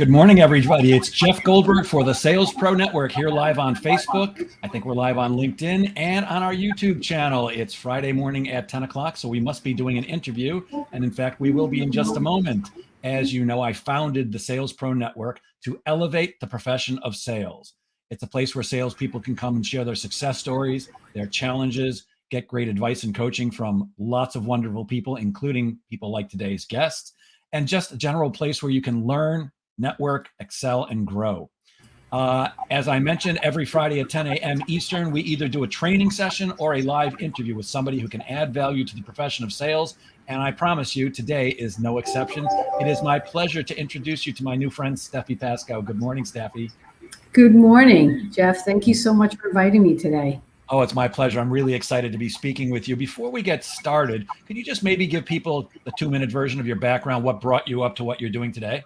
Good morning, everybody. It's Jeff Goldberg for the Sales Pro Network here live on Facebook. I think we're live on LinkedIn and on our YouTube channel. It's Friday morning at 10 o'clock, so we must be doing an interview. And in fact, we will be in just a moment. As you know, I founded the Sales Pro Network to elevate the profession of sales. It's a place where salespeople can come and share their success stories, their challenges, get great advice and coaching from lots of wonderful people, including people like today's guests, and just a general place where you can learn, network, excel, and grow. As I mentioned, every Friday at 10 a.m. Eastern, we either do a training session or a live interview with somebody who can add value to the profession of sales. And I promise you, today is no exception. It is my pleasure to introduce you to my new friend, Steffi Paskow. Good morning, Steffi. Good morning, Jeff. Thank you so much for inviting me today. Oh, it's my pleasure. I'm really excited to be speaking with you. Before we get started, could you just maybe give people the 2-minute version of your background, what brought you up to what you're doing today?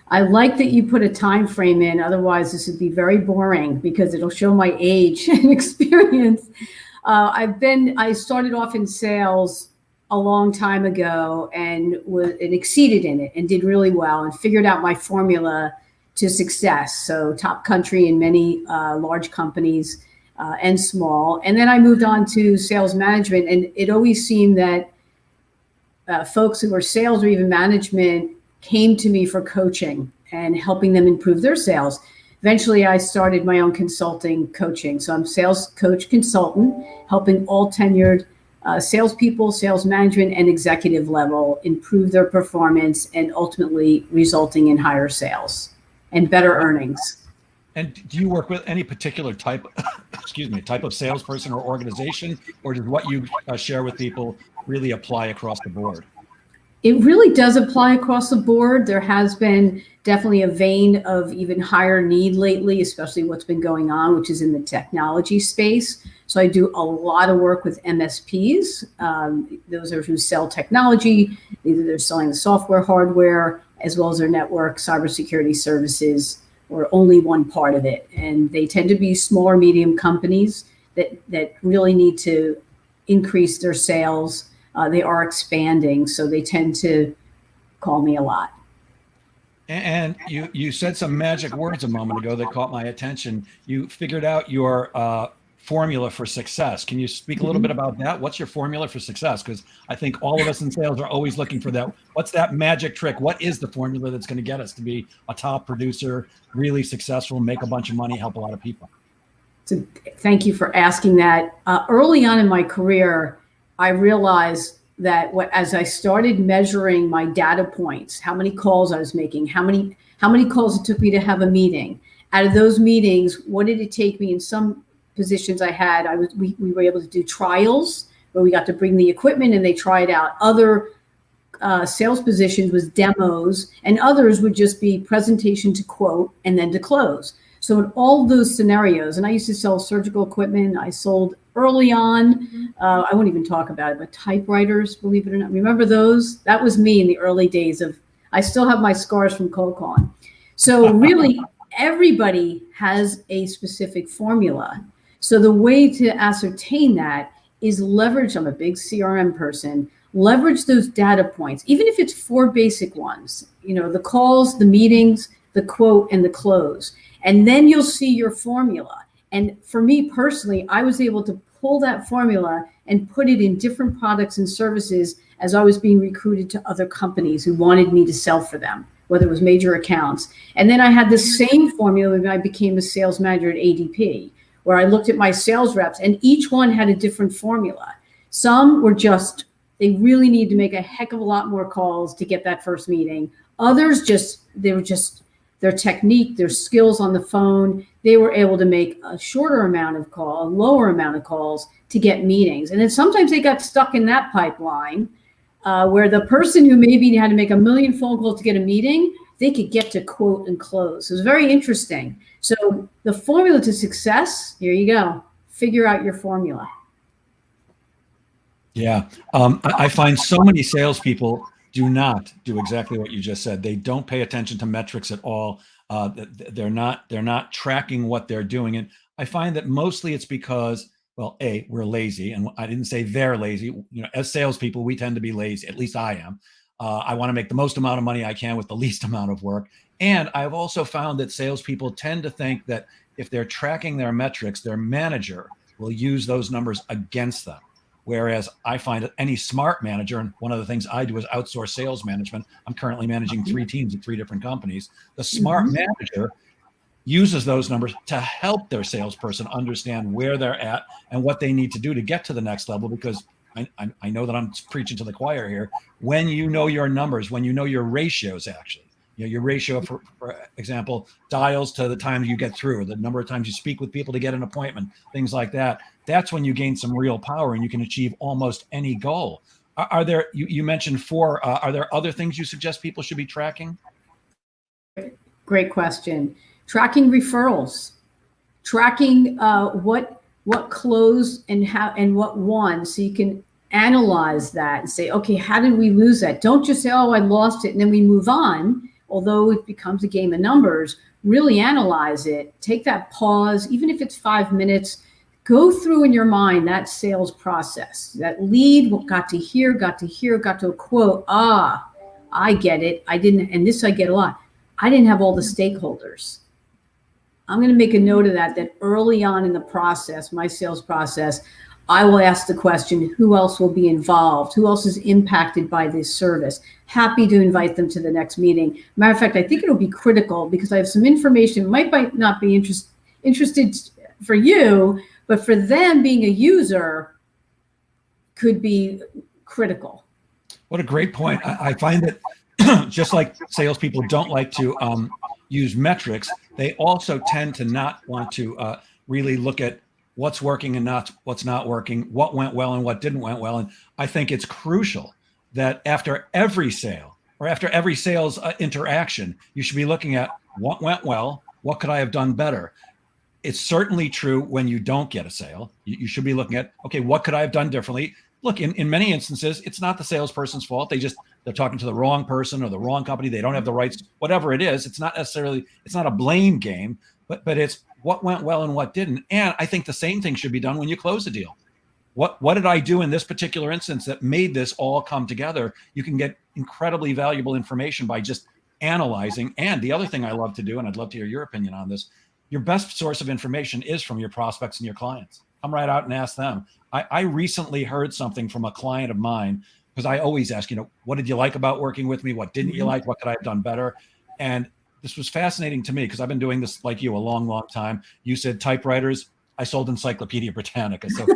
I like that you put a time frame in. Otherwise, this would be very boring because it'll show my age and experience. I started off in sales a long time ago and exceeded in it and did really well and figured out my formula to success. So top country in many large companies and small. And then I moved on to sales management. And it always seemed that folks who were sales or even management came to me for coaching and helping them improve their sales. Eventually, I started my own consulting coaching. So I'm sales coach consultant, helping all tenured salespeople, sales management, and executive level improve their performance and ultimately resulting in higher sales and better earnings. And do you work with any particular type of salesperson or organization, or does what you share with people really apply across the board? It really does apply across the board. There has been definitely a vein of even higher need lately, especially what's been going on, which is in the technology space. So I do a lot of work with MSPs. Those are who sell technology. Either they're selling the software, hardware, as well as their network, cybersecurity services, or only one part of it. And they tend to be small or medium companies that really need to increase their sales. They are expanding, so they tend to call me a lot. And you said some magic words a moment ago that caught my attention. You figured out your formula for success. Can you speak a little bit about that? What's your formula for success? Because I think all of us in sales are always looking for that. What's that magic trick? What is the formula that's going to get us to be a top producer, really successful, make a bunch of money, help a lot of people? So thank you for asking that. Early on in my career, I realized that as I started measuring my data points, how many calls I was making, how many calls it took me to have a meeting. Out of those meetings, what did it take me? In some positions I had, we were able to do trials where we got to bring the equipment and they try it out. Other sales positions was demos, and others would just be presentation to quote and then to close. So in all those scenarios, and I used to sell surgical equipment, I sold early on, I won't even talk about it, but typewriters, believe it or not. Remember those? That was me in the early days I still have my scars from cold calling. So really, everybody has a specific formula. So the way to ascertain that is leverage, I'm a big CRM person, leverage those data points, even if it's 4 basic ones, the calls, the meetings, the quote, and the close. And then you'll see your formula. And for me personally, I was able to pull that formula and put it in different products and services as I was being recruited to other companies who wanted me to sell for them, whether it was major accounts. And then I had the same formula when I became a sales manager at ADP, where I looked at my sales reps and each one had a different formula. Some were they really need to make a heck of a lot more calls to get that first meeting. Others their technique, their skills on the phone, they were able to make a shorter amount of calls, a lower amount of calls to get meetings. And then sometimes they got stuck in that pipeline where the person who maybe had to make 1 million phone calls to get a meeting, they could get to quote and close. It was very interesting. So the formula to success, here you go. Figure out your formula. Yeah. I find so many salespeople do not do exactly what you just said. They don't pay attention to metrics at all. They're not tracking what they're doing. And I find that mostly it's because, well, A, we're lazy. And I didn't say they're lazy. As salespeople, we tend to be lazy. At least I am. I want to make the most amount of money I can with the least amount of work. And I've also found that salespeople tend to think that if they're tracking their metrics, their manager will use those numbers against them. Whereas I find that any smart manager, and one of the things I do is outsource sales management. I'm currently managing 3 teams at 3 different companies. The smart manager uses those numbers to help their salesperson understand where they're at and what they need to do to get to the next level. Because I know that I'm preaching to the choir here. When you know your numbers, when you know your ratios, actually, your ratio, for example, dials to the time you get through, the number of times you speak with people to get an appointment, things like that. That's when you gain some real power and you can achieve almost any goal. Are there, you mentioned 4, are there other things you suggest people should be tracking? Great question. Tracking referrals, tracking what closed and how and what won, so you can analyze that and say, okay, how did we lose that? Don't just say, oh, I lost it, and then we move on. Although it becomes a game of numbers, really analyze it. Take that pause, even if it's 5 minutes. Go through in your mind that sales process. That lead got to here, got to a quote. Ah, I get it. I didn't, and this I get a lot. I didn't have all the stakeholders. I'm going to make a note of that early on in the process, my sales process, I will ask the question, who else will be involved? Who else is impacted by this service? Happy to invite them to the next meeting. Matter of fact, I think it'll be critical because I have some information, might not be interested for you, but for them being a user could be critical. What a great point. I find that just like salespeople don't like to use metrics, they also tend to not want to really look at what's working and what's not working, what went well and what didn't went well. And I think it's crucial that after every sale or after every sales interaction, you should be looking at what went well, what could I have done better? It's certainly true when you don't get a sale. You should be looking at, okay, what could I have done differently? Look, in many instances, it's not the salesperson's fault. They're talking to the wrong person or the wrong company. They don't have the rights, whatever it is. It's not a blame game, but it's what went well and what didn't. And I think the same thing should be done when you close a deal. What did I do in this particular instance that made this all come together? You can get incredibly valuable information by just analyzing. And the other thing I love to do, and I'd love to hear your opinion on this, your best source of information is from your prospects and your clients. Come right out and ask them. I recently heard something from a client of mine, because I always ask, what did you like about working with me? What didn't you like? What could I have done better? And this was fascinating to me because I've been doing this like you a long, long time. You said typewriters. I sold Encyclopedia Britannica. So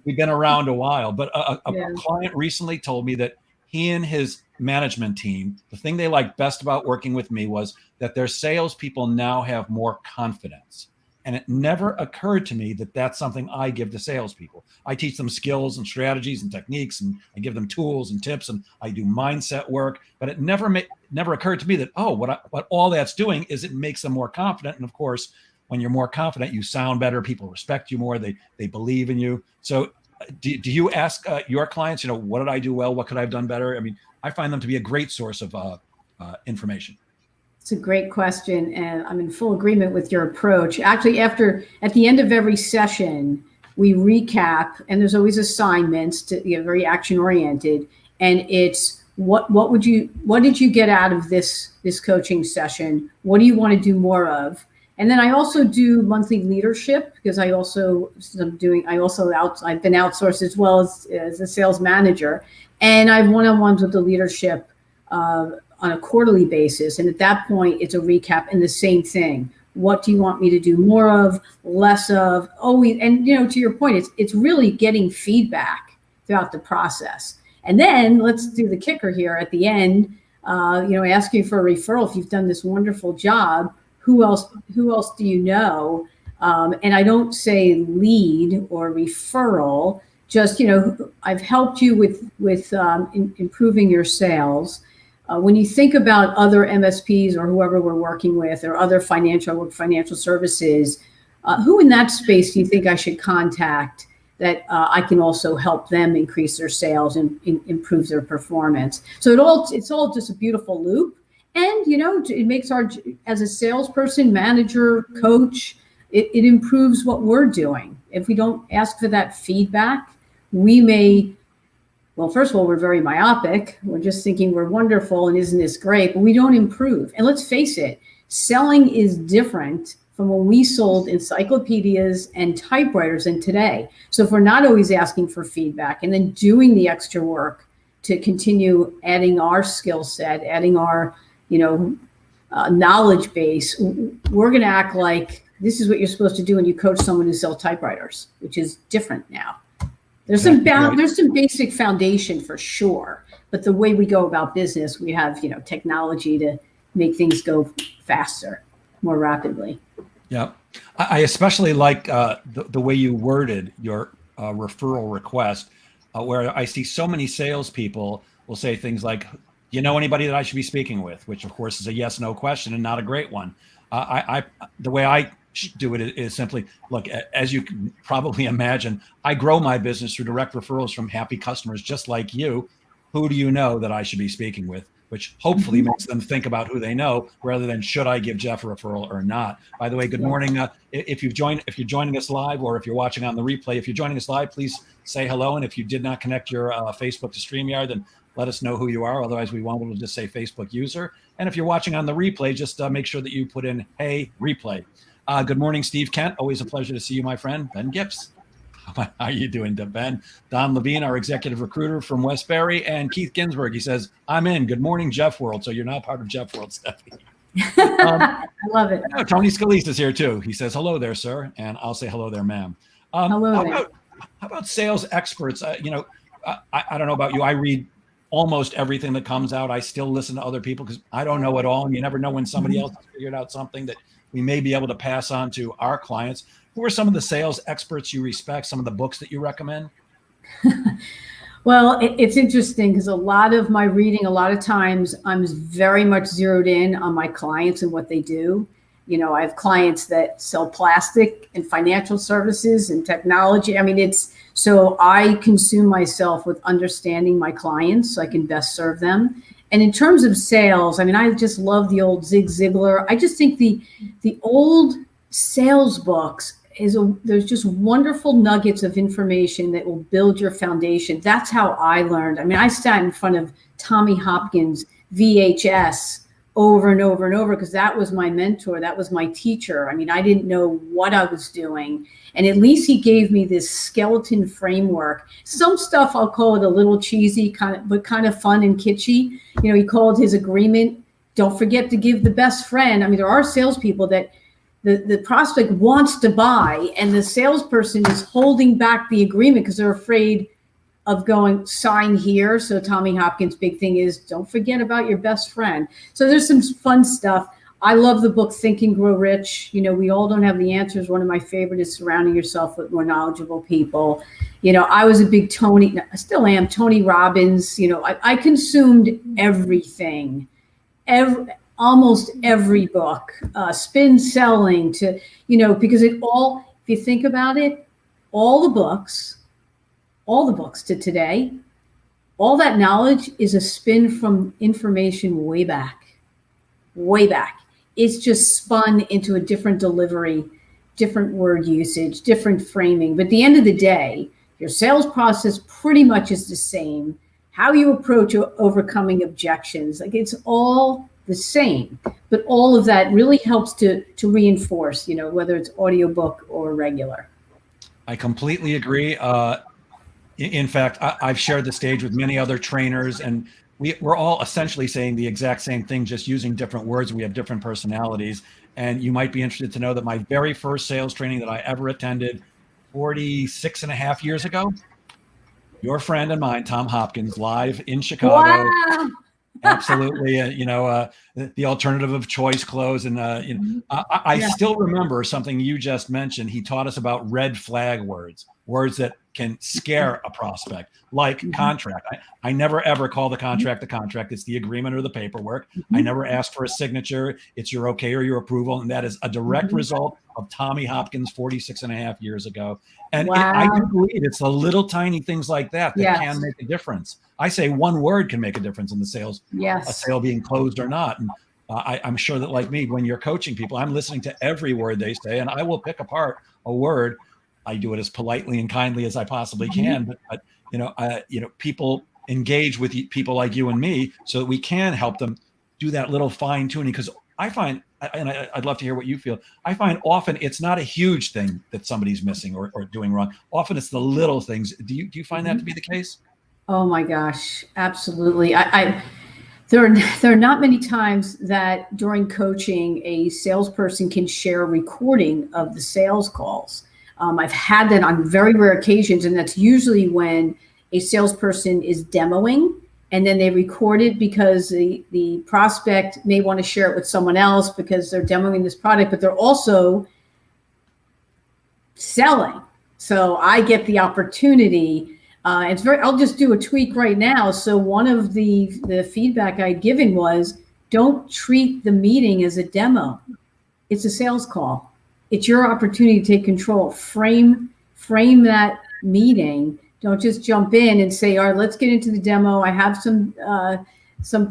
we've been around a while. But a client recently told me that he and his management team, the thing they liked best about working with me was that their salespeople now have more confidence. And it never occurred to me that that's something I give to salespeople. I teach them skills and strategies and techniques, and I give them tools and tips, and I do mindset work. But it never occurred to me that, what all that's doing is it makes them more confident. And of course, when you're more confident, you sound better. People respect you more. They believe in you. So do you ask your clients, what did I do well? What could I have done better? I mean, I find them to be a great source of information. It's a great question, and I'm in full agreement with your approach. Actually, at the end of every session, we recap, and there's always assignments to very action oriented. And it's what did you get out of this coaching session? What do you want to do more of? And then I also do monthly leadership because I've been outsourced as well as a sales manager, and I have one-on-ones with the leadership on a quarterly basis. And at that point, it's a recap and the same thing. What do you want me to do more of, less of? And to your point, it's really getting feedback throughout the process. And then let's do the kicker here at the end, asking for a referral. If you've done this wonderful job, who else do you know? And I don't say lead or referral, just, I've helped you with improving your sales. When you think about other MSPs or whoever we're working with or other financial services, who in that space do you think I should contact that I can also help them increase their sales and improve their performance? So it's all just a beautiful loop. And, it makes as a salesperson, manager, coach, it improves what we're doing. If we don't ask for that feedback, we may well, first of all, we're very myopic. We're just thinking we're wonderful and isn't this great, but we don't improve. And let's face it, selling is different from when we sold encyclopedias and typewriters and today. So if we're not always asking for feedback and then doing the extra work to continue adding our skill set, adding our, knowledge base, we're going to act like this is what you're supposed to do when you coach someone who sells typewriters, which is different now. There's some basic foundation for sure, but the way we go about business, we have, technology to make things go faster, more rapidly. Yeah. I especially like the way you worded your referral request, where I see so many salespeople will say things like, you know anybody that I should be speaking with, which of course is a yes, no question and not a great one. The way I do it is simply, look, as you can probably imagine, I grow my business through direct referrals from happy customers just like you. Who do you know that I should be speaking with? Which hopefully makes them think about who they know rather than should I give Jeff a referral or not. By the way, good morning. If you're joining us live or if you're watching on the replay, if you're joining us live, please say hello. And if you did not connect your Facebook to StreamYard, then let us know who you are. Otherwise, we won't be able to just say Facebook user. And if you're watching on the replay, just make sure that you put in, hey, replay. Good morning, Steve Kent. Always a pleasure to see you, my friend. Ben Gibbs. How are you doing, Ben? Don Levine, our executive recruiter from Westbury, and Keith Ginsburg. He says, I'm in. Good morning, Jeff World. So you're now part of Jeff World, Steffi. I love it. Tony Scalise is here too. He says, hello there, sir. And I'll say hello there, ma'am. Hello how about sales experts? I don't know about you. I read almost everything that comes out. I still listen to other people because I don't know it all. And you never know when somebody else has figured out something that we may be able to pass on to our clients. Who are some of the sales experts you respect? Some of the books that you recommend? Well, it's interesting because a lot of my reading, a lot of times I'm very much zeroed in on my clients and what they do. I have clients that sell plastic and financial services and technology. I mean, so I consume myself with understanding my clients so I can best serve them. And in terms of sales, I mean, I just love the old Zig Ziglar. I just think the old sales books there's just wonderful nuggets of information that will build your foundation. That's how I learned. I mean, I sat in front of Tommy Hopkins VHS over and over and over because that was my mentor. That was my teacher. I mean, I didn't know what I was doing. And at least he gave me this skeleton framework. Some stuff I'll call it a little cheesy, but kind of fun and kitschy. He called his agreement, don't forget to give the best friend. I mean, there are salespeople that the prospect wants to buy and the salesperson is holding back the agreement because they're afraid of going sign here. So Tommy Hopkins' big thing is don't forget about your best friend. So there's some fun stuff. I love the book Think and Grow Rich. We all don't have the answers. One of my favorite is surrounding yourself with more knowledgeable people. I was a big I still am, Tony Robbins. I consumed everything, almost every book, spin selling to, because if you think about it, all the books to today, all that knowledge is a spin from information way back. It's just spun into a different delivery, different word usage, different framing. But at the end of the day, your sales process pretty much is the same. How you approach overcoming objections, it's all the same. But all of that really helps to reinforce, whether it's audiobook or regular. I completely agree. In fact, I've shared the stage with many other trainers, and we're all essentially saying the exact same thing, just using different words. We have different personalities. And you might be interested to know that my very first sales training that I ever attended 46 and a half years ago, your friend and mine, Tom Hopkins, live in Chicago. Wow. Absolutely. The alternative of choice clothes. And I still remember something you just mentioned. He taught us about red flag words that can scare a prospect, like contract. I never, ever call the contract. It's the agreement or the paperwork. I never ask for a signature. It's your okay or your approval. And that is a direct result of Tommy Hopkins 46 and a half years ago. And I do believe it's the little tiny things like that can make a difference. I say one word can make a difference in the sales, a sale being closed or not. And I'm sure that, like me, when you're coaching people, I'm listening to every word they say, and I will pick apart a word. I do it as politely and kindly as I possibly can, but people engage with people like you and me so that we can help them do that little fine tuning. Because I find, and I'd love to hear what you feel, I find often it's not a huge thing that somebody's missing or doing wrong. Often it's the little things. Do you find that to be the case? Oh my gosh, absolutely. There are not many times that during coaching a salesperson can share a recording of the sales calls. I've had that on very rare occasions, and that's usually when a salesperson is demoing and then they record it because the prospect may want to share it with someone else because they're demoing this product, but they're also selling. So I get the opportunity. I'll just do a tweak right now. So one of the feedback I'd given was, don't treat the meeting as a demo. It's a sales call. It's your opportunity to take control. Frame that meeting. Don't just jump in and say, all right, let's get into the demo. I have some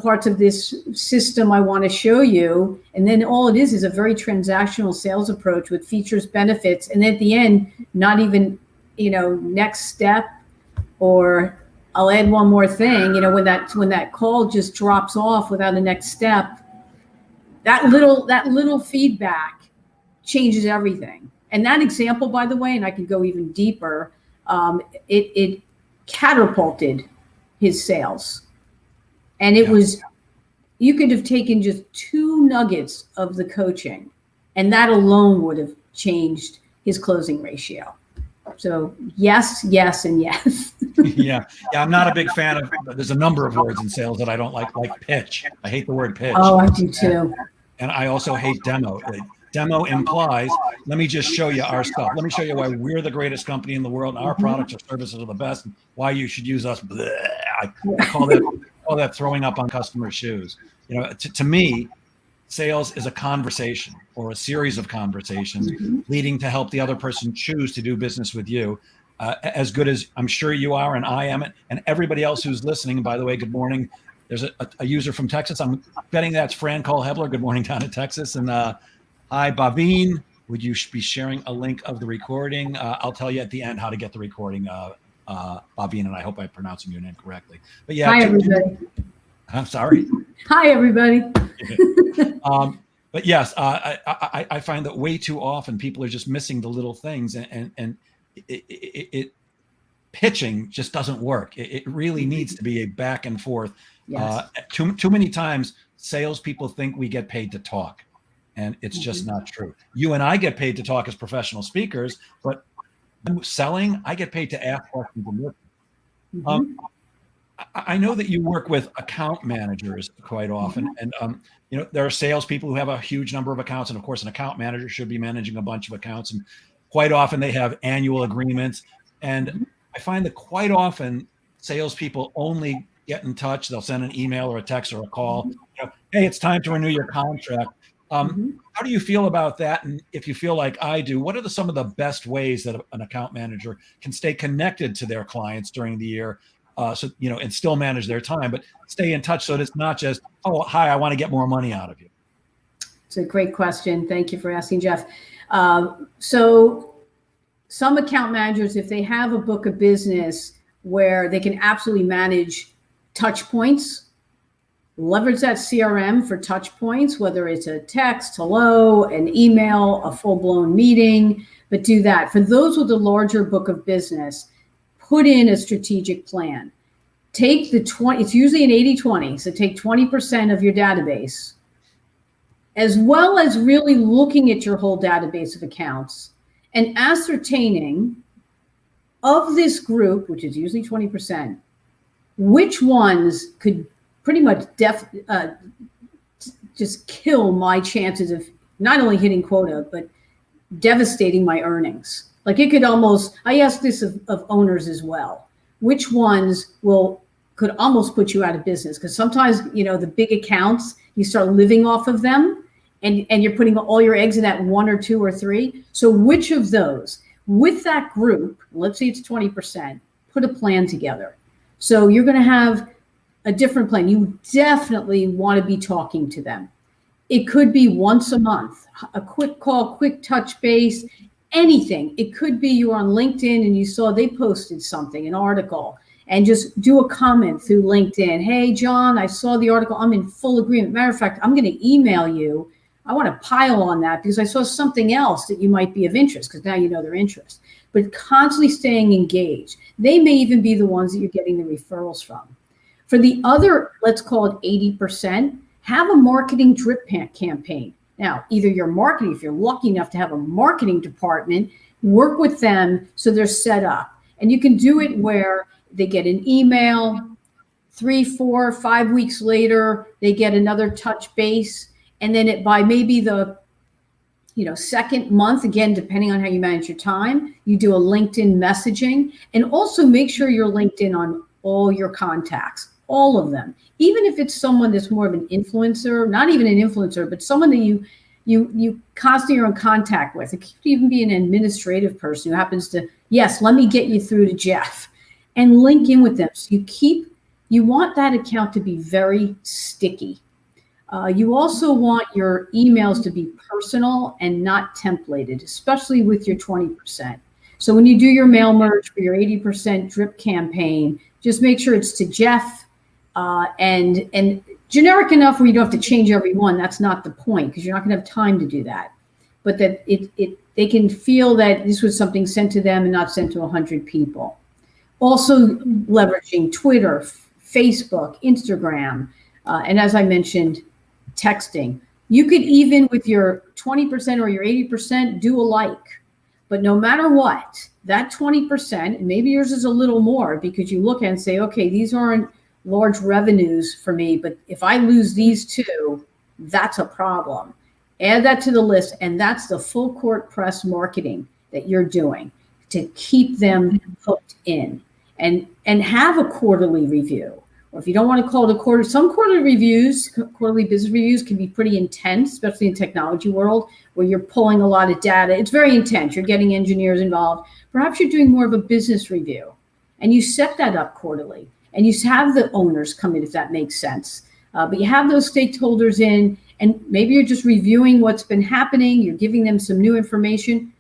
parts of this system I want to show you. And then all it is a very transactional sales approach with features, benefits. And at the end, not even, next step, or I'll add one more thing, when that call just drops off without a next step, that little feedback changes everything. And that example, by the way, and I can go even deeper, it catapulted his sales. And it was, you could have taken just 2 nuggets of the coaching, and that alone would have changed his closing ratio. So yes, and yes. Yeah. I'm not a big fan of, there's a number of words in sales that I don't like pitch. I hate the word pitch. Oh, I do too. And I also hate demo. Demo implies, let me just show you our stuff. Let me show you why we're the greatest company in the world. And our products or services are the best, and why you should use us. I call that throwing up on customers' shoes. To me, sales is a conversation or a series of conversations leading to help the other person choose to do business with you. As good as I'm sure you are, and I am, and everybody else who's listening. And by the way, good morning. There's a user from Texas. I'm betting that's Fran Cole Hebler. Good morning down in Texas. And hi, Bavine. Would you be sharing a link of the recording? I'll tell you at the end how to get the recording, Bavine, and I hope I'm pronouncing your name correctly. But yeah. Hi, everybody. I'm sorry. Hi, everybody. But yes, I find that way too often people are just missing the little things, and it pitching just doesn't work. It really needs to be a back and forth. Yes. Too many times salespeople think we get paid to talk, and it's just not true. You and I get paid to talk as professional speakers, but selling, I get paid to ask questions and listen. I know that you work with account managers quite often, and there are salespeople who have a huge number of accounts, and of course, an account manager should be managing a bunch of accounts, and quite often they have annual agreements. And I find that quite often salespeople only get in touch. They'll send an email or a text or a call. Hey, it's time to renew your contract. How do you feel about that? And if you feel like I do, what are some of the best ways that an account manager can stay connected to their clients during the year? And still manage their time, but stay in touch so that it's not just, oh, hi, I want to get more money out of you. It's a great question. Thank you for asking, Jeff. So some account managers, if they have a book of business where they can absolutely manage touch points, leverage that CRM for touch points, whether it's a text, hello, an email, a full-blown meeting, but do that. For those with a larger book of business, put in a strategic plan. Take it's usually an 80-20. So take 20% of your database, as well as really looking at your whole database of accounts and ascertaining of this group, which is usually 20%, which ones could pretty much just kill my chances of not only hitting quota, but devastating my earnings. Like it could almost, I ask this of owners as well, which ones could almost put you out of business? Because sometimes, the big accounts, you start living off of them and you're putting all your eggs in that 1 or 2 or 3. So which of those, with that group, let's say it's 20%, put a plan together. So you're going to have a different plan. You definitely want to be talking to them. It could be once a month, a quick call, quick touch base, anything. It could be you're on LinkedIn and you saw they posted something, an article, and just do a comment through LinkedIn. Hey, John, I saw the article. I'm in full agreement. Matter of fact, I'm going to email you. I want to pile on that because I saw something else that you might be of interest, because now you know their interest. But constantly staying engaged. They may even be the ones that you're getting the referrals from. For the other, let's call it 80%, have a marketing drip campaign. Now, either your marketing, if you're lucky enough to have a marketing department, work with them so they're set up. And you can do it where they get an email, 3, 4, 5 weeks later, they get another touch base. And then by maybe the second month, again, depending on how you manage your time, you do a LinkedIn messaging, and also make sure you're linked in on all your contacts, all of them. Even if it's someone that's more of an influencer, not even an influencer, but someone that you constantly are in contact with. It could even be an administrative person who happens to, yes, let me get you through to Jeff, and link in with them. So you want that account to be very sticky. You also want your emails to be personal and not templated, especially with your 20%. So when you do your mail merge for your 80% drip campaign, just make sure it's to Jeff and generic enough where you don't have to change every one. That's not the point, because you're not going to have time to do that. But that they can feel that this was something sent to them and not sent to 100 people. Also leveraging Twitter, Facebook, Instagram, and as I mentioned, texting. You could, even with your 20% or your 80%, do a like. But no matter what, that 20%, and maybe yours is a little more because you look at it and say, okay, these aren't large revenues for me, but if I lose these two, that's a problem. Add that to the list, and that's the full court press marketing that you're doing to keep them hooked in. And have a quarterly review. Or if you don't want to call it a quarter, some quarterly business reviews can be pretty intense, especially in the technology world, where you're pulling a lot of data. It's very intense. You're getting engineers involved. Perhaps you're doing more of a business review, and you set that up quarterly, and you have the owners come in, if that makes sense. But you have those stakeholders in, and maybe you're just reviewing what's been happening. You're giving them some new information.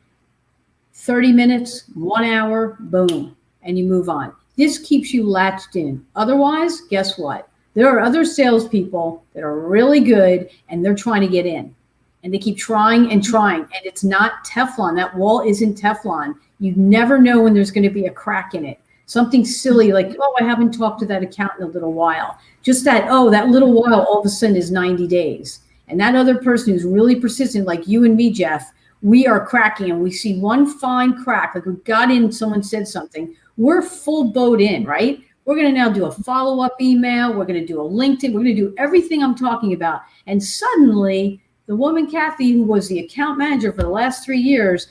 30 minutes, 1 hour, boom, and you move on. This keeps you latched in. Otherwise, guess what? There are other salespeople that are really good, and they're trying to get in. And they keep trying and trying. And it's not Teflon. That wall isn't Teflon. You never know when there's going to be a crack in it. Something silly like, oh, I haven't talked to that account in a little while. Just that, oh, that little while all of a sudden is 90 days. And that other person who's really persistent, like you and me, Jeff, we are cracking, and we see one fine crack, like we got in, someone said something. We're full boat in, right? We're going to now do a follow-up email. We're going to do a LinkedIn. We're going to do everything I'm talking about. And suddenly, the woman, Kathy, who was the account manager for the last 3 years,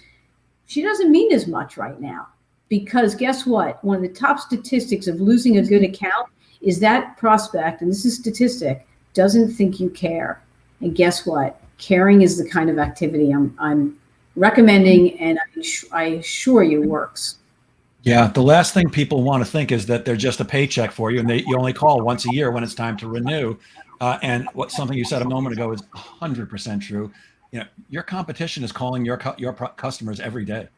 she doesn't mean as much right now. Because guess what? One of the top statistics of losing a good account is that prospect, and this is statistic, doesn't think you care. And guess what? Caring is the kind of activity I'm recommending, and I assure you works. Yeah, the last thing people want to think is that they're just a paycheck for you, and you only call once a year when it's time to renew. And something you said a moment ago is 100% true. Your competition is calling your customers every day.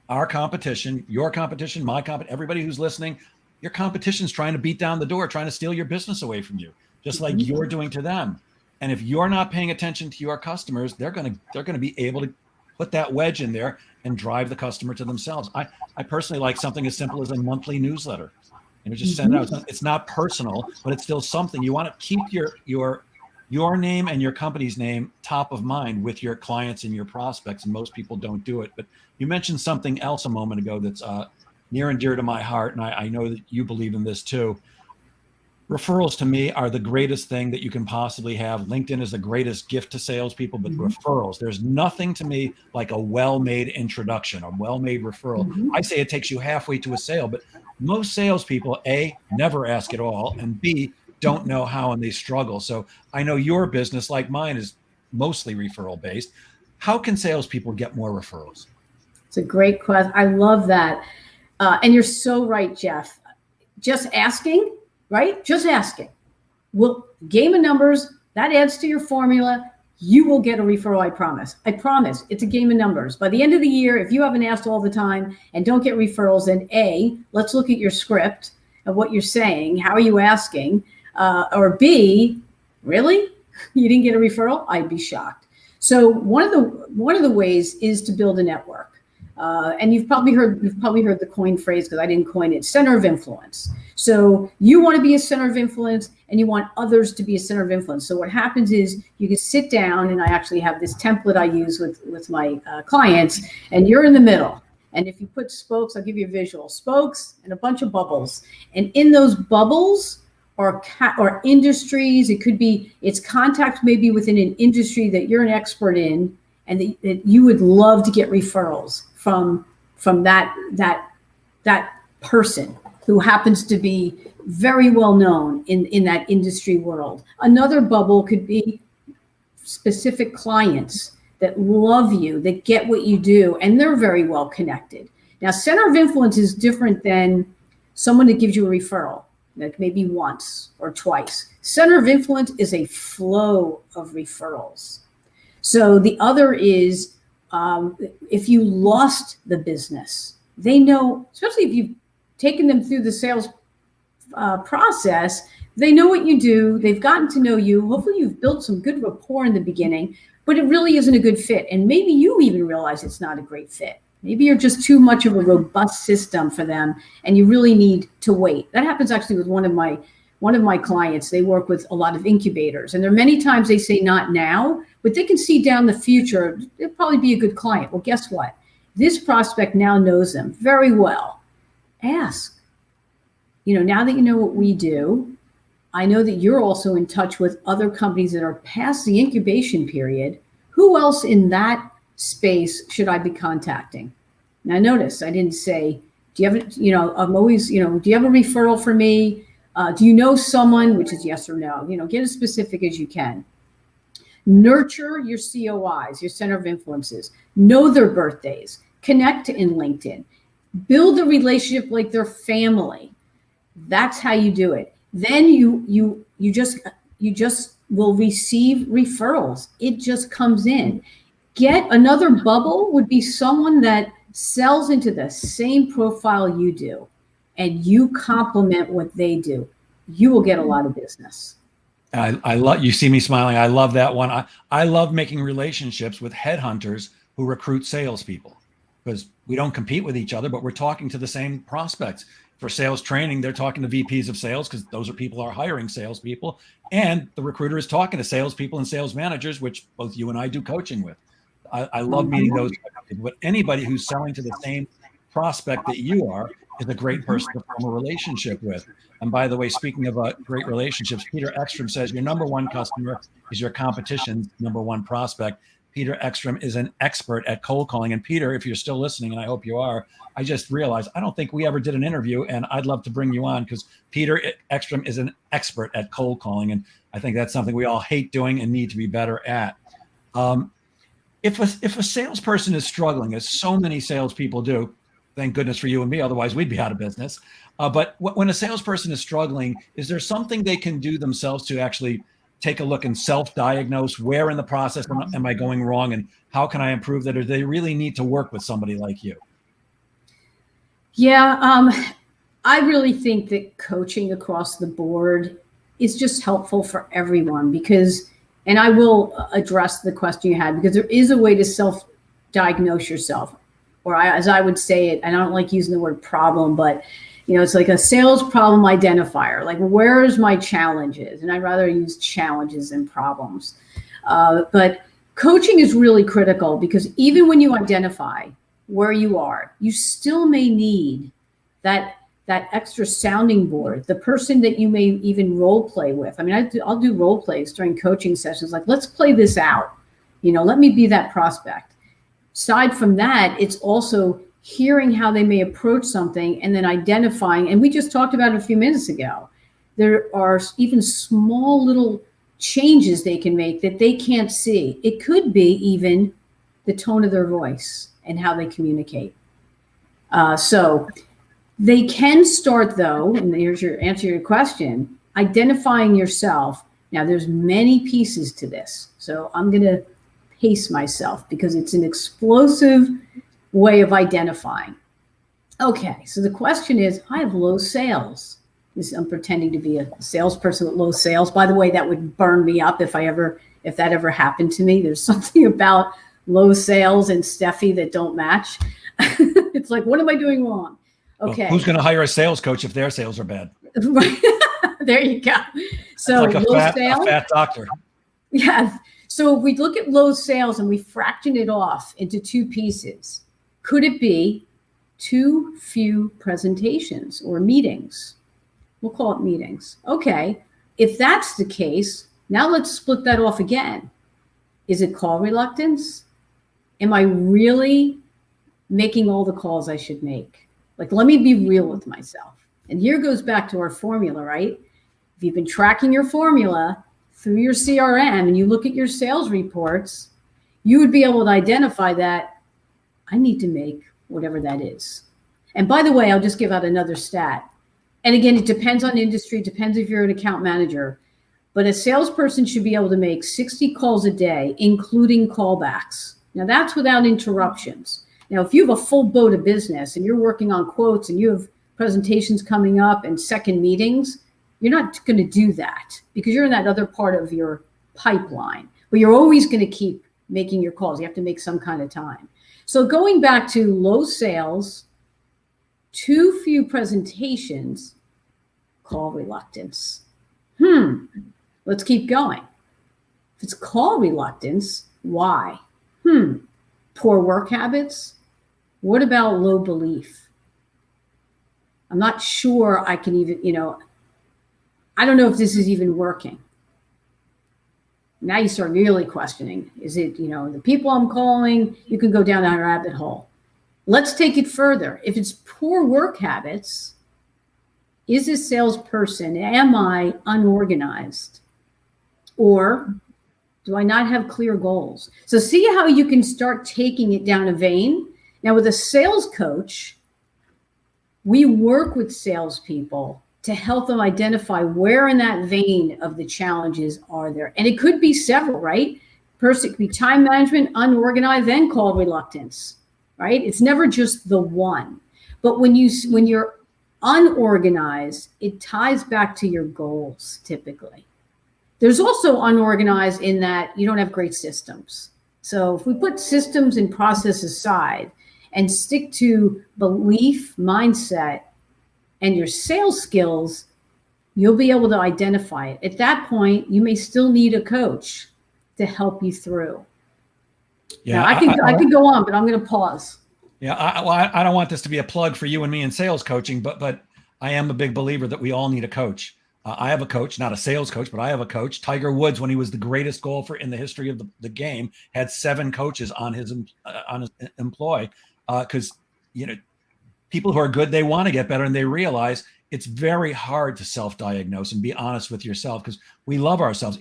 Our competition, your competition, my competition, everybody who's listening, your competition's trying to beat down the door, trying to steal your business away from you, just like you're doing to them. And if you're not paying attention to your customers, they're going to be able to put that wedge in there and drive the customer to themselves. I personally like something as simple as a monthly newsletter. Just send it out. It's not personal, but it's still something. You want to keep your name and your company's name top of mind with your clients and your prospects, and most people don't do it. But you mentioned something else a moment ago that's near and dear to my heart, and I know that you believe in this too. Referrals to me are the greatest thing that you can possibly have. LinkedIn is the greatest gift to salespeople, but referrals, there's nothing to me like a well-made introduction, a well-made referral. I say it takes you halfway to a sale, but most salespeople, A, never ask at all, and B, don't know how, and they struggle. So I know your business, like mine, is mostly referral based. How can salespeople get more referrals? It's a great question. I love that. And you're so right, Jeff. Just asking, right? Just asking. Well, game of numbers, that adds to your formula. You will get a referral, I promise. I promise. It's a game of numbers. By the end of the year, if you haven't asked all the time and don't get referrals, then A, let's look at your script. of what you're saying. How are you asking? Or B, really? You didn't get a referral? I'd be shocked. So one of the ways is to build a network. And you've probably heard the coined phrase, because I didn't coin it, center of influence. So you want to be a center of influence, and you want others to be a center of influence. So what happens is you can sit down, and I actually have this template I use with my clients, and you're in the middle. And if you put spokes, I'll give you a visual, spokes and a bunch of bubbles. And in those bubbles are industries. It could be, it's contacts maybe within an industry that you're an expert in, and that you would love to get referrals from that person who happens to be very well known in that industry world. Another bubble could be specific clients that love you, that get what you do, and they're very well connected. Now, center of influence is different than someone that gives you a referral, like maybe once or twice. Center of influence is a flow of referrals. So the other is, if you lost the business, they know, especially if you've taken them through the sales process, they know what you do. They've gotten to know you. Hopefully you've built some good rapport in the beginning, but it really isn't a good fit. And maybe you even realize it's not a great fit. Maybe you're just too much of a robust system for them, and you really need to wait. That happens actually with one of my clients. They work with a lot of incubators, and there are many times they say not now, but they can see down the future, it'll probably be a good client. Well, guess what? This prospect now knows them very well. Ask, now that you know what we do, I know that you're also in touch with other companies that are past the incubation period. Who else in that space should I be contacting? Now, notice I didn't say, do you have, I'm always, do you have a referral for me? Do you know someone, which is yes or no, get as specific as you can. Nurture your COIs, your center of influences, know their birthdays, connect in LinkedIn, build a relationship like their family. That's how you do it. Then you just will receive referrals. It just comes in. Get another bubble would be someone that sells into the same profile you do, and you complement what they do. You will get a lot of business. I love, you see me smiling. I love that one. I love making relationships with headhunters who recruit salespeople, because we don't compete with each other, but we're talking to the same prospects. For sales training, they're talking to VPs of sales, because those are people who are hiring salespeople. And the recruiter is talking to salespeople and sales managers, which both you and I do coaching with. I love meeting those people. But anybody who's selling to the same prospect that you are is a great person to form a relationship with. And by the way, speaking of great relationships, Peter Ekstrom says your number one customer is your competition's number one prospect. Peter Ekstrom is an expert at cold calling. And Peter, if you're still listening, and I hope you are, I just realized I don't think we ever did an interview, and I'd love to bring you on, because Peter Ekstrom is an expert at cold calling. And I think that's something we all hate doing and need to be better at. If a salesperson is struggling, as so many salespeople do, thank goodness for you and me, otherwise we'd be out of business. But when a salesperson is struggling, is there something they can do themselves to actually take a look and self-diagnose? Where in the process am I going wrong, and how can I improve that? Or do they really need to work with somebody like you? Yeah, I really think that coaching across the board is just helpful for everyone, because, and I will address the question you had, because there is a way to self-diagnose yourself, or as I would say it, and I don't like using the word problem, but it's like a sales problem identifier. Like, where's my challenges? And I'd rather use challenges than problems. But coaching is really critical, because even when you identify where you are, you still may need that extra sounding board, the person that you may even role play with. I mean, I'll do role plays during coaching sessions. Like, let's play this out. Let me be that prospect. Aside from that, it's also hearing how they may approach something, and then identifying, and we just talked about it a few minutes ago, there are even small little changes they can make that they can't see. It could be even the tone of their voice and how they communicate. So they can start, though, and here's your answer to your question, identifying yourself. Now, there's many pieces to this, so I'm going to pace myself, because it's an explosive way of identifying. Okay, so the question is, I have low sales. I'm pretending to be a salesperson with low sales. By the way, that would burn me up if that ever happened to me. There's something about low sales and Steffi that don't match. It's like, what am I doing wrong? Okay. Well, who's going to hire a sales coach if their sales are bad? There you go. So it's like a fat doctor. Yeah. So if we look at low sales and we fraction it off into two pieces, could it be too few presentations or meetings? We'll call it meetings. Okay. If that's the case, now let's split that off again. Is it call reluctance? Am I really making all the calls I should make? Like, let me be real with myself. And here goes back to our formula, right? If you've been tracking your formula through your CRM and you look at your sales reports, you would be able to identify that I need to make whatever that is. And by the way, I'll just give out another stat. And again, it depends on industry, it depends if you're an account manager, but a salesperson should be able to make 60 calls a day, including callbacks. Now that's without interruptions. Now, if you have a full boat of business and you're working on quotes and you have presentations coming up and second meetings, you're not going to do that because you're in that other part of your pipeline, but you're always going to keep making your calls. You have to make some kind of time. So going back to low sales, too few presentations, call reluctance. Let's keep going. If it's call reluctance, why? Poor work habits. What about low belief? I'm not sure I can even, I don't know if this is even working. Now you start really questioning, is it, the people I'm calling? You can go down that rabbit hole. Let's take it further. If it's poor work habits, is this salesperson, am I unorganized? Or do I not have clear goals? So see how you can start taking it down a vein? Now with a sales coach, we work with salespeople to help them identify where in that vein of the challenges are there. And it could be several, right? First, it could be time management, unorganized, then call reluctance, right? It's never just the one. But when you're unorganized, it ties back to your goals typically. There's also unorganized in that you don't have great systems. So if we put systems and process aside and stick to belief, mindset, and your sales skills, you'll be able to identify it. At that point, you may still need a coach to help you through. Yeah, now, I could go on, but I'm going to pause. Yeah, I don't want this to be a plug for you and me in sales coaching, but I am a big believer that we all need a coach. I have a coach, not a sales coach, but I have a coach. Tiger Woods, when he was the greatest golfer in the history of the game, had 7 coaches on his employ because people who are good, they want to get better, and they realize it's very hard to self-diagnose and be honest with yourself because we love ourselves.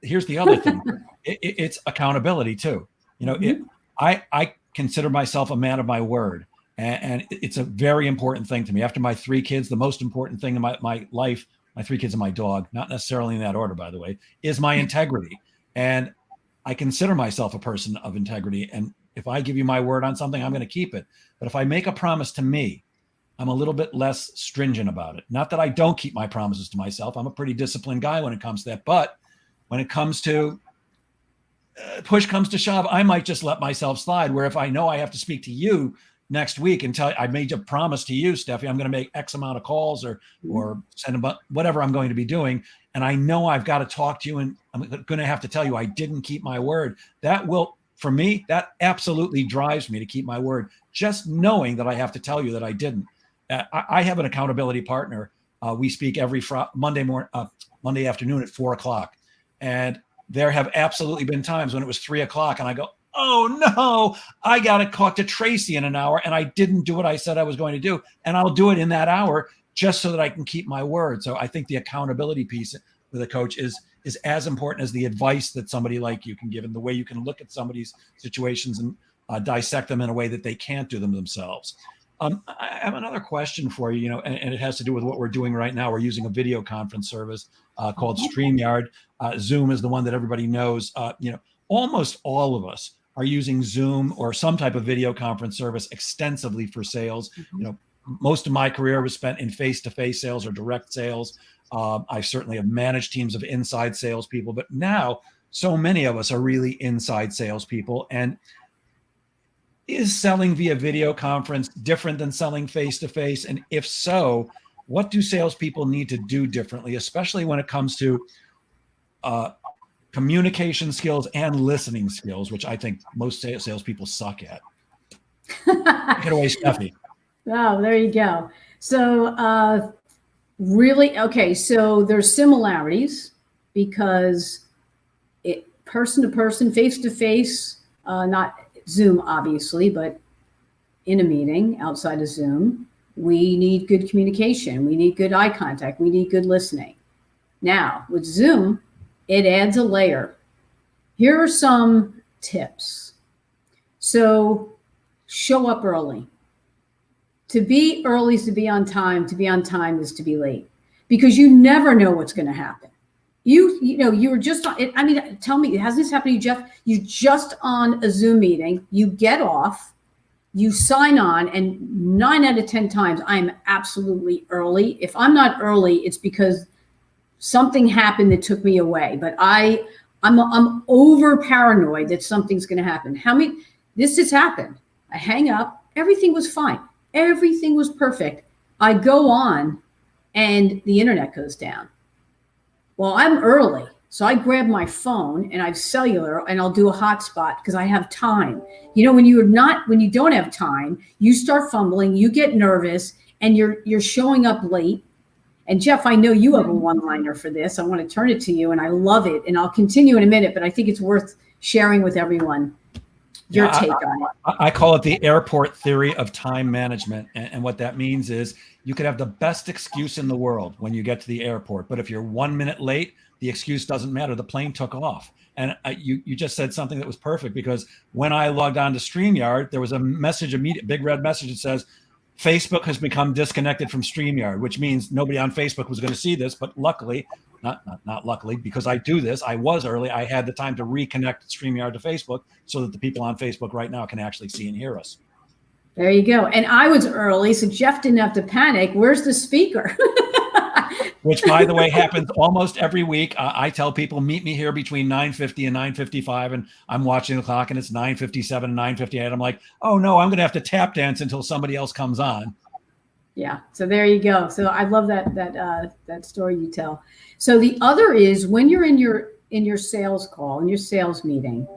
Here's the other thing. It's accountability too. I consider myself a man of my word, and it's a very important thing to me. After my 3 kids, the most important thing in my life, my 3 kids and my dog, not necessarily in that order, by the way, is my integrity. And I consider myself a person of integrity. And if I give you my word on something, I'm going to keep it. But if I make a promise to me, I'm a little bit less stringent about it. Not that I don't keep my promises to myself. I'm a pretty disciplined guy when it comes to that. But when it comes to push comes to shove, I might just let myself slide. Where if I know I have to speak to you next week and tell I made a promise to you, Steffi, I'm going to make X amount of calls or send about whatever I'm going to be doing. And I know I've got to talk to you and I'm going to have to tell you I didn't keep my word. That will, for me, that absolutely drives me to keep my word. Just knowing that I have to tell you that I didn't. I have an accountability partner. We speak every Monday afternoon at 4:00. And there have absolutely been times when it was 3:00 and I go, oh no, I got to talk to Tracy in an hour and I didn't do what I said I was going to do. And I'll do it in that hour just so that I can keep my word. So I think the accountability piece with a coach is as important as the advice that somebody like you can give and the way you can look at somebody's situations and dissect them in a way that they can't do them themselves. I have another question for you, and it has to do with what we're doing right now. We're using a video conference service called StreamYard. Zoom is the one that everybody knows. Almost all of us are using Zoom or some type of video conference service extensively for sales. most of my career was spent in face-to-face sales or direct sales. I certainly have managed teams of inside salespeople, but now so many of us are really inside salespeople. And is selling via video conference different than selling face-to-face? And if so, what do salespeople need to do differently, especially when it comes to communication skills and listening skills, which I think most salespeople suck at? Take it away, Steffi. Oh, there you go. So really, okay, so there's similarities because person to person, face to face, not Zoom, obviously, but in a meeting outside of Zoom, we need good communication. We need good eye contact. We need good listening. Now, with Zoom, it adds a layer. Here are some tips. So show up early. To be early is to be on time. To be on time is to be late, because you never know what's going to happen. You know, you were just on, I mean, tell me, has this happened to you, Jeff? You just on a Zoom meeting, you get off, you sign on, and 9 out of 10 times I'm absolutely early. If I'm not early, it's because something happened that took me away. But I'm over paranoid that something's going to happen. This has happened. I hang up, everything was fine. Everything was perfect. I go on and the internet goes down. Well, I'm early. So I grab my phone and I have cellular and I'll do a hotspot because I have time. You know, when you don't have time, you start fumbling, you get nervous, and you're showing up late. And Jeff, I know you have a one-liner for this. I want to turn it to you and I love it. And I'll continue in a minute, but I think it's worth sharing with everyone your take on it. I call it the airport theory of time management. And what that means is you could have the best excuse in the world when you get to the airport, but if you're 1 minute late, the excuse doesn't matter. The plane took off. And you just said something that was perfect, because when I logged on to StreamYard, there was a message, big red message that says, Facebook has become disconnected from StreamYard, which means nobody on Facebook was going to see this. But luckily, not luckily, because I do this, I was early. I had the time to reconnect StreamYard to Facebook so that the people on Facebook right now can actually see and hear us. There you go. And I was early, so Jeff didn't have to panic. Where's the speaker? Which, by the way, happens almost every week. I tell people, meet me here between 9:50 and 9:55, and I'm watching the clock, and it's 9:57 and 9:58. I'm like, oh, no, I'm going to have to tap dance until somebody else comes on. Yeah, so there you go. So I love that story you tell. So the other is when you're in your sales call, in your sales meeting,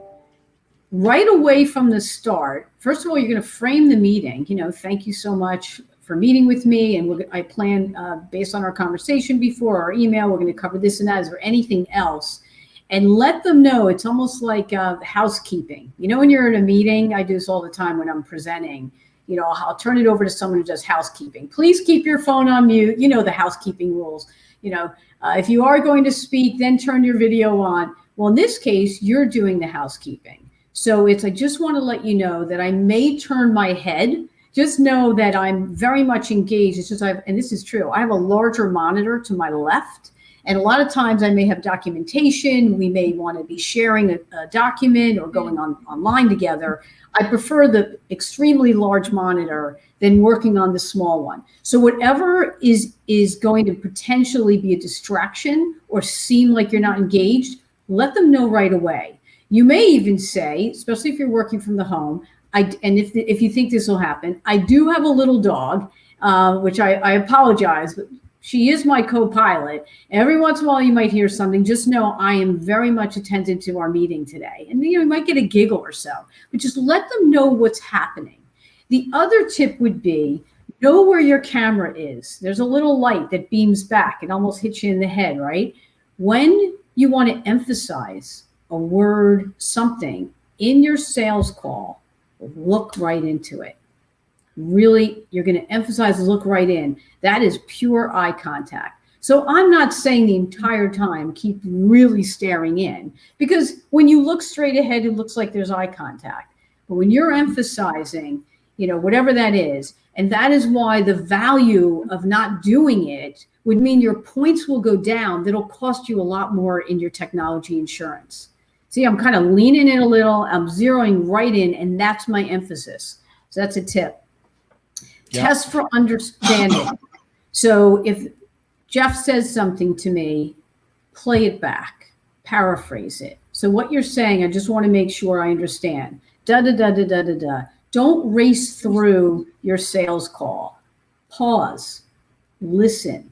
right away from the start, first of all, you're going to frame the meeting. You know, thank you so much for meeting with me, and I plan based on our conversation before, our email, we're going to cover this and that. Is there anything else? And let them know. It's almost like housekeeping. You know, when you're in a meeting, I do this all the time when I'm presenting. You know, I'll turn it over to someone who does housekeeping. Please keep your phone on mute. You know the housekeeping rules. You know, if you are going to speak, then turn your video on. Well, in this case, you're doing the housekeeping. So I just want to let you know that I may turn my head. Just know that I'm very much engaged. It's just and this is true, I have a larger monitor to my left. And a lot of times I may have documentation. We may want to be sharing a document or going online together. I prefer the extremely large monitor than working on the small one. So whatever is going to potentially be a distraction or seem like you're not engaged, let them know right away. You may even say, especially if you're working from the home, and if you think this will happen, I do have a little dog, which I apologize, but she is my co-pilot. Every once in a while you might hear something. Just know I am very much attentive to our meeting today. And you might get a giggle or so, but just let them know what's happening. The other tip would be, know where your camera is. There's a little light that beams back. It almost hits you in the head, right? When you want to emphasize a word, something in your sales call, look right into it. Really, you're going to emphasize look right in. That is pure eye contact. So I'm not saying the entire time keep really staring in, because when you look straight ahead, it looks like there's eye contact. But when you're emphasizing, you know, whatever that is, and that is why the value of not doing it would mean your points will go down. That'll cost you a lot more in your technology insurance. See, I'm kind of leaning in a little, I'm zeroing right in, and that's my emphasis. So that's a tip. Yep. Test for understanding. So if Jeff says something to me, play it back, paraphrase it. So what you're saying, I just want to make sure I understand. Da da da da da da da. Don't race through your sales call. Pause. Listen.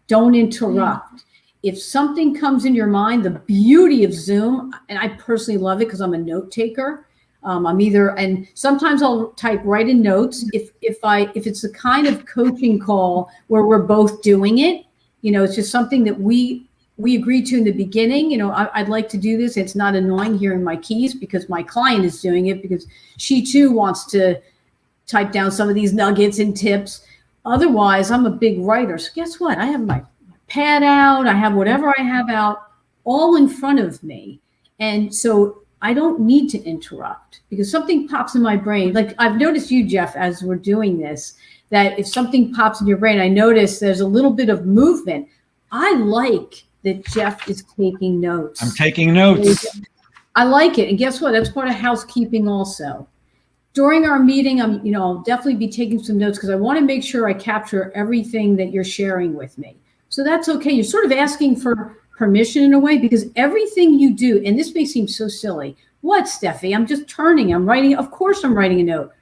Don't interrupt. If something comes in your mind, the beauty of Zoom, and I personally love it because I'm a note taker. And sometimes I'll type right in notes. If it's the kind of coaching call where we're both doing it, it's just something that we agreed to in the beginning. I'd like to do this. It's not annoying hearing my keys because my client is doing it because she too wants to type down some of these nuggets and tips. Otherwise, I'm a big writer. So guess what? I have my pad out. I have whatever I have out all in front of me. And so I don't need to interrupt because something pops in my brain. Like I've noticed you, Jeff, as we're doing this, that if something pops in your brain, I notice there's a little bit of movement. I like that Jeff is taking notes. I'm taking notes. I like it. And guess what? That's part of housekeeping also. During our meeting, I'll definitely be taking some notes because I want to make sure I capture everything that you're sharing with me. So that's okay. You're sort of asking for permission in a way because everything you do, and this may seem so silly. What, Steffi? I'm just turning. I'm writing. Of course I'm writing a note.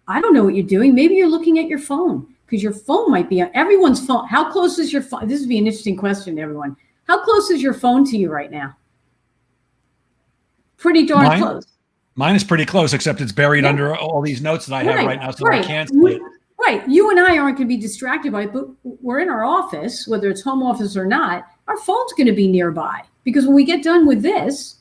I don't know what you're doing. Maybe you're looking at your phone because your phone might be on everyone's phone. How close is your phone? This would be an interesting question to everyone. How close is your phone to you right now? Pretty darn close. Mine is pretty close, except it's buried under all these notes that I have right now, so I can't see it. Right. You and I aren't going to be distracted by it, but we're in our office, whether it's home office or not, our phone's going to be nearby because when we get done with this,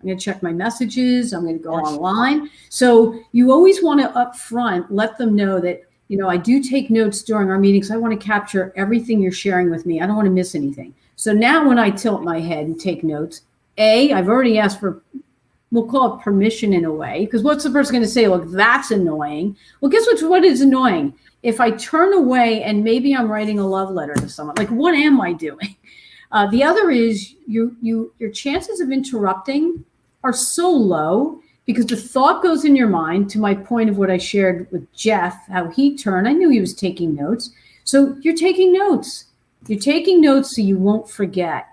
I'm going to check my messages. I'm going to go online. So you always want to up front let them know that, I do take notes during our meetings. I want to capture everything you're sharing with me. I don't want to miss anything. So now when I tilt my head and take notes, I've already asked for, we'll call it permission in a way, because what's the person going to say? Look, that's annoying. Well, guess what is annoying? If I turn away and maybe I'm writing a love letter to someone, like what am I doing? The other is your chances of interrupting are so low because the thought goes in your mind, to my point of what I shared with Jeff, how he turned. I knew he was taking notes. So you're taking notes. You're taking notes so you won't forget.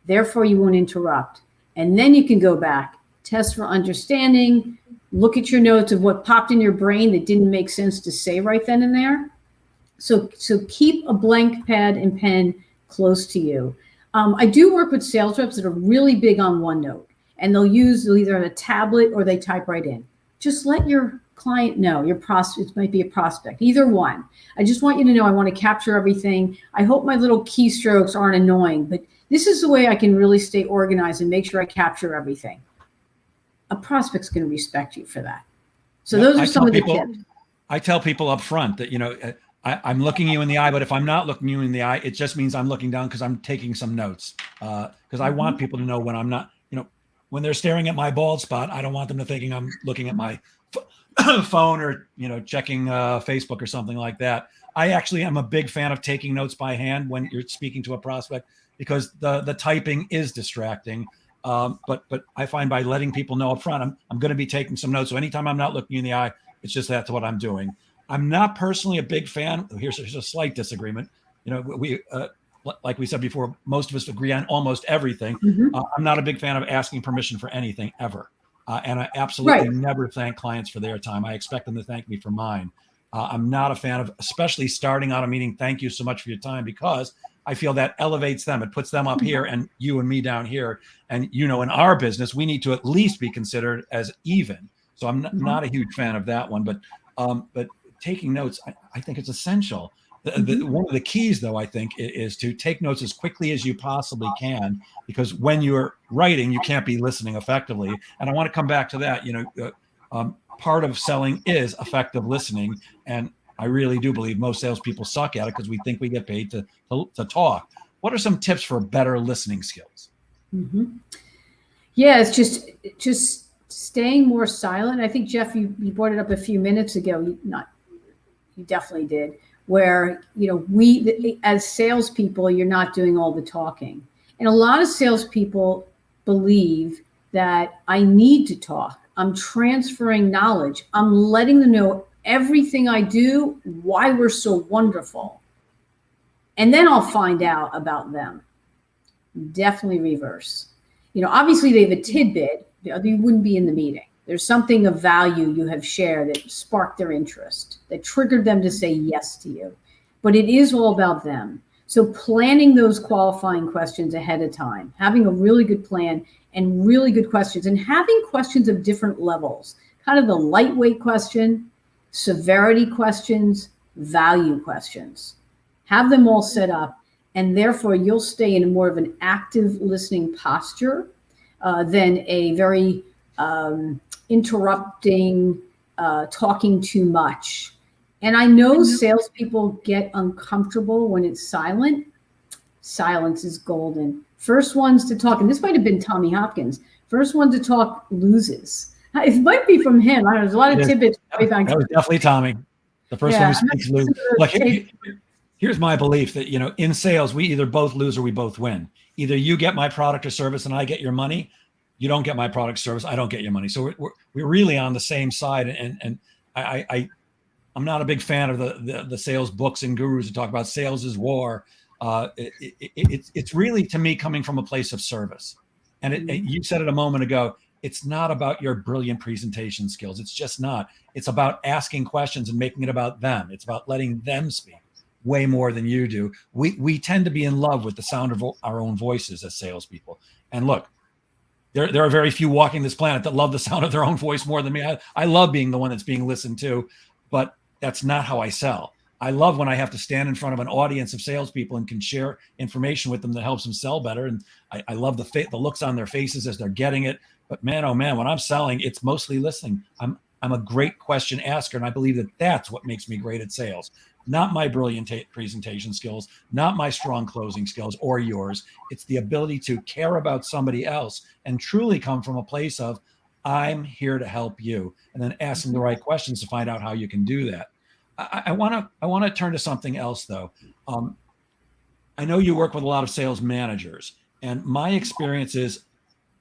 Therefore, you won't interrupt. And then you can go back, test for understanding, look at your notes of what popped in your brain that didn't make sense to say right then and there. So keep a blank pad and pen close to you. I do work with sales reps that are really big on OneNote, and they'll either have a tablet or they type right in. Just let your client know, your prospect, it might be a prospect, either one. I just want you to know I want to capture everything. I hope my little keystrokes aren't annoying, but this is the way I can really stay organized and make sure I capture everything. A prospect's going to respect you for that. So those are some of the tips. I tell people up front that, I'm looking you in the eye, but if I'm not looking you in the eye, it just means I'm looking down because I'm taking some notes. Because I want people to know when I'm not, when they're staring at my bald spot, I don't want them to thinking I'm looking at my phone or, checking Facebook or something like that. I actually am a big fan of taking notes by hand when you're speaking to a prospect because the typing is distracting. But I find by letting people know up front, I'm going to be taking some notes. So anytime I'm not looking you in the eye, it's just that's what I'm doing. I'm not personally a big fan. Here's a slight disagreement. We like we said before, most of us agree on almost everything. Mm-hmm. I'm not a big fan of asking permission for anything ever. And I absolutely never thank clients for their time. I expect them to thank me for mine. I'm not a fan of, especially starting out a meeting, thank you so much for your time, because I feel that elevates them. It puts them up here and you and me down here. And, in our business, we need to at least be considered as even. So I'm not a huge fan of that one. But taking notes, I think it's essential. One of the keys, though, I think, is to take notes as quickly as you possibly can, because when you're writing, you can't be listening effectively. And I want to come back to that. Part of selling is effective listening. And I really do believe most salespeople suck at it because we think we get paid to talk. What are some tips for better listening skills? Mm-hmm. Yeah, it's just staying more silent. I think, Jeff, you brought it up a few minutes ago. You definitely did. Where, we, as salespeople, you're not doing all the talking. And a lot of salespeople believe that I need to talk. I'm transferring knowledge. I'm letting them know everything I do, why we're so wonderful. And then I'll find out about them. Definitely reverse. Obviously they have a tidbit, you wouldn't be in the meeting. There's something of value you have shared that sparked their interest, that triggered them to say yes to you. But it is all about them. So planning those qualifying questions ahead of time, having a really good plan and really good questions, and having questions of different levels, kind of the lightweight question, severity questions, value questions. Have them all set up, and therefore you'll stay in more of an active listening posture than a very interrupting, talking too much. And I know salespeople get uncomfortable when it's silent. Silence is golden. First ones to talk, and this might have been Tommy Hopkins, first one to talk loses. It might be from him. I don't know, there's a lot of tidbits. That was definitely Tommy. The first one who speaks loses. Like, here's my belief that, in sales, we either both lose or we both win. Either you get my product or service and I get your money. You don't get my product or service, I don't get your money. So we're really on the same side. And I'm not a big fan of the sales books and gurus who talk about sales is war. It's really, to me, coming from a place of service. And you said it a moment ago, it's not about your brilliant presentation skills. It's just not. It's about asking questions and making it about them. It's about letting them speak way more than you do. We tend to be in love with the sound of our own voices as salespeople. And look, there are very few walking this planet that love the sound of their own voice more than me. I love being the one that's being listened to, but that's not how I sell. I love when I have to stand in front of an audience of salespeople and can share information with them that helps them sell better. And I love the looks on their faces as they're getting it. But man, oh man, when I'm selling, it's mostly listening. I'm a great question asker, and I believe that that's what makes me great at sales. Not my brilliant presentation skills, not my strong closing skills or yours. It's the ability to care about somebody else and truly come from a place of, I'm here to help you, and then asking the right questions to find out how you can do that. I want to turn to something else, though. I know you work with a lot of sales managers, and my experience is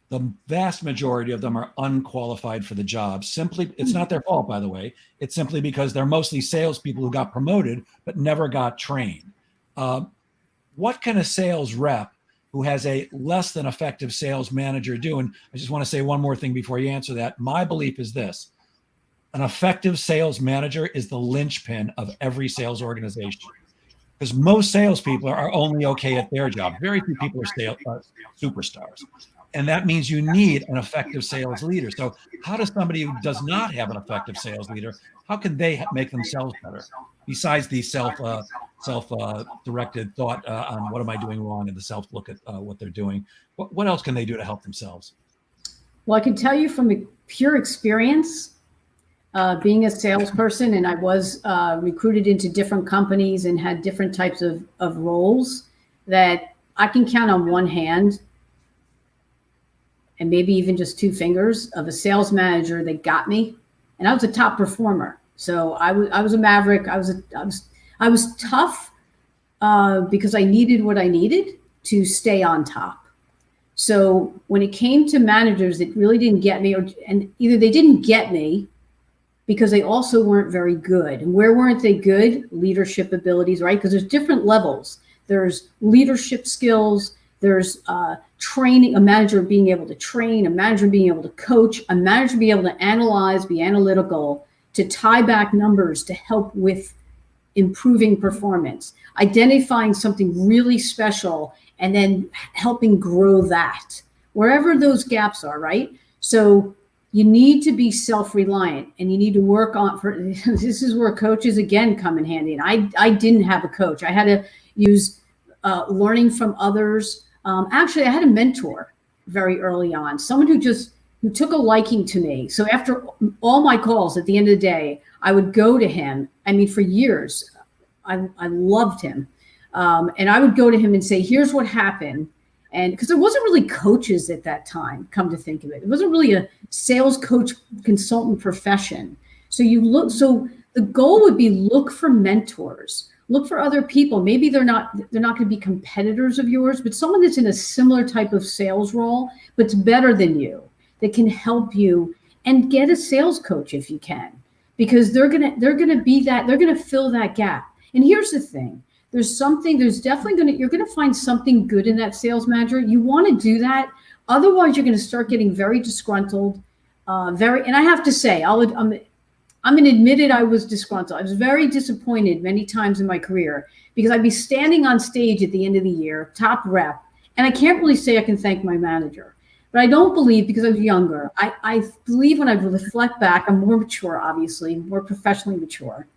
the vast majority of them are unqualified for the job. Simply, it's not their fault, by the way. It's simply because they're mostly salespeople who got promoted but never got trained. What can a sales rep who has a less than effective sales manager do? And I just want to say one more thing before you answer that. My belief is this: an effective sales manager is the linchpin of every sales organization, because most salespeople are only okay at their job. Very few people are superstars. And that means you need an effective sales leader. So how does somebody who does not have an effective sales leader, how can they make themselves better? Besides the self-directed thought on what am I doing wrong, and the self-look at what they're doing, what else can they do to help themselves? Well, I can tell you from a pure experience, being a salesperson, and I was recruited into different companies and had different types of roles, that I can count on one hand, and maybe even just two fingers, of a sales manager that got me. And I was a top performer. So I was a maverick. I was tough because I needed what I needed to stay on top. So when it came to managers that really didn't get me, and either they didn't get me because they also weren't very good. And where weren't they good? Leadership abilities, right? Because there's different levels. There's leadership skills. There's training, a manager being able to train, a manager being able to coach, a manager being able to analyze, be analytical, to tie back numbers to help with improving performance, identifying something really special, and then helping grow that, wherever those gaps are, right? So you need to be self-reliant, and you need to work on, this is where coaches again come in handy. And I didn't have a coach. I had to use learning from others. Actually, I had a mentor very early on, someone who took a liking to me. So after all my calls at the end of the day, I would go to him. I mean, for years, I loved him. And I would go to him and say, here's what happened. And because there wasn't really coaches at that time, come to think of it, it wasn't really a sales coach consultant profession. So the goal would be look for mentors. Look for other people. Maybe they're not going to be competitors of yours, but someone that's in a similar type of sales role, but's better than you, that can help you, and get a sales coach if you can. because they're gonna fill that gap. And here's the thing: you're gonna find something good in that sales manager. You want to do that, otherwise you're gonna start getting very disgruntled. And I have to say, I'm an admitted I was disgruntled. I was very disappointed many times in my career because I'd be standing on stage at the end of the year, top rep, and I can't really say I can thank my manager. But I don't believe, because I was younger, I believe when I reflect back, I'm more mature, obviously, more professionally mature.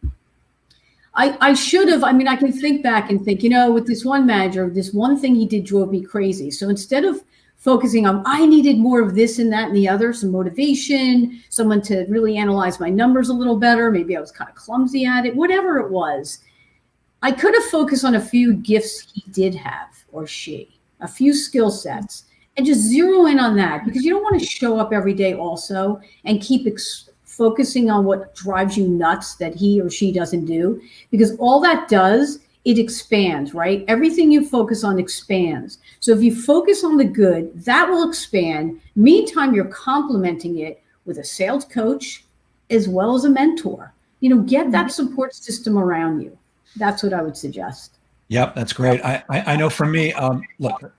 I should have, I can think back and think, with this one manager, this one thing he did drove me crazy. So instead of focusing on, I needed more of this and that and the other, some motivation, someone to really analyze my numbers a little better. Maybe I was kind of clumsy at it, whatever it was. I could have focused on a few gifts he did have, or she, a few skill sets, and just zero in on that, because you don't want to show up every day also and keep focusing on what drives you nuts that he or she doesn't do, because all that does, it expands, right? Everything you focus on expands. So if you focus on the good, that will expand. Meantime, you're complementing it with a sales coach as well as a mentor. Get that support system around you. That's what I would suggest. Yep, that's great. I know for me, look,